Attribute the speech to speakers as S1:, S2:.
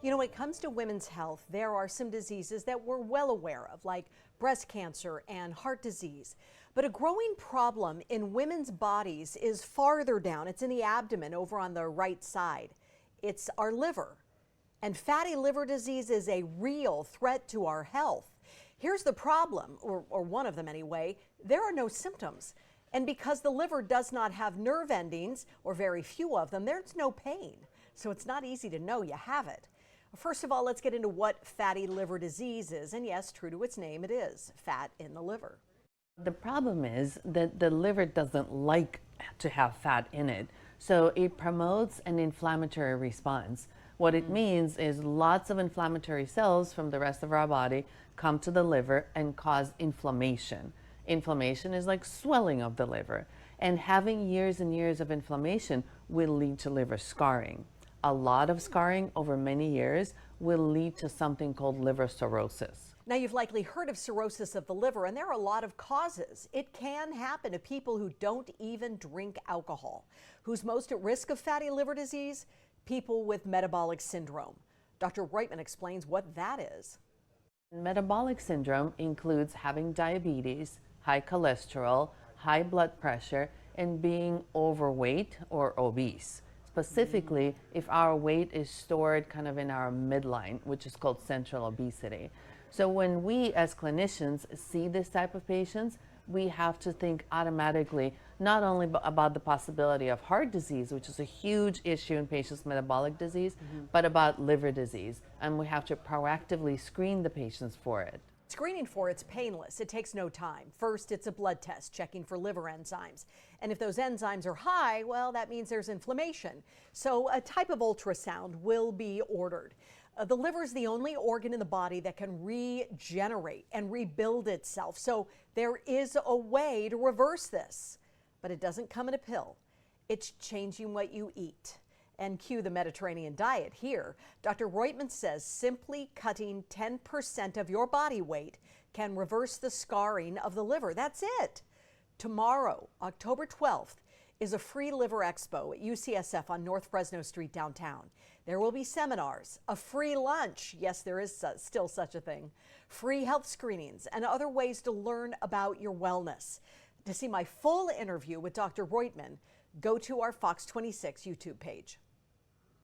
S1: When it comes to women's health, there are some diseases that we're well aware of, like breast cancer and heart disease. But a growing problem in women's bodies is farther down. It's in the abdomen over on the right side. It's our liver. And fatty liver disease is a real threat to our health. Here's the problem, or one of them anyway. There are no symptoms. And because the liver does not have nerve endings, or very few of them, there's no pain. So it's not easy to know you have it. First of all, let's get into what fatty liver disease is. And yes, true to its name, it is fat in the liver.
S2: The problem is that the liver doesn't like to have fat in it. So it promotes an inflammatory response. What it means is lots of inflammatory cells from the rest of our body come to the liver and cause inflammation. Inflammation is like swelling of the liver. And having years and years of inflammation will lead to liver scarring. A lot of scarring over many years will lead to something called liver cirrhosis.
S1: Now, you've likely heard of cirrhosis of the liver, and there are a lot of causes. It can happen to people who don't even drink alcohol. Who's most at risk of fatty liver disease? People with metabolic syndrome. Dr. Roytman explains what that is.
S2: Metabolic syndrome includes having diabetes, high cholesterol, high blood pressure, and being overweight or obese. Specifically, if our weight is stored kind of in our midline, which is called central obesity. So when we as clinicians see this type of patients, we have to think automatically not only about the possibility of heart disease, which is a huge issue in patients with metabolic disease, but about liver disease. And we have to proactively screen the patients for it.
S1: Screening for it's painless. It takes no time. First, it's a blood test checking for liver enzymes. And if those enzymes are high, well, that means there's inflammation. So a type of ultrasound will be ordered. The liver is the only organ in the body that can regenerate and rebuild itself. So there is a way to reverse this, but it doesn't come in a pill. It's changing what you eat. And cue the Mediterranean diet here. Dr. Roytman says simply cutting 10% of your body weight can reverse the scarring of the liver. That's it. Tomorrow, October 12th, is a free liver expo at UCSF on North Fresno Street downtown. There will be seminars, a free lunch. Yes, there is still such a thing. Free health screenings and other ways to learn about your wellness. To see my full interview with Dr. Roytman, go to our Fox 26 YouTube page.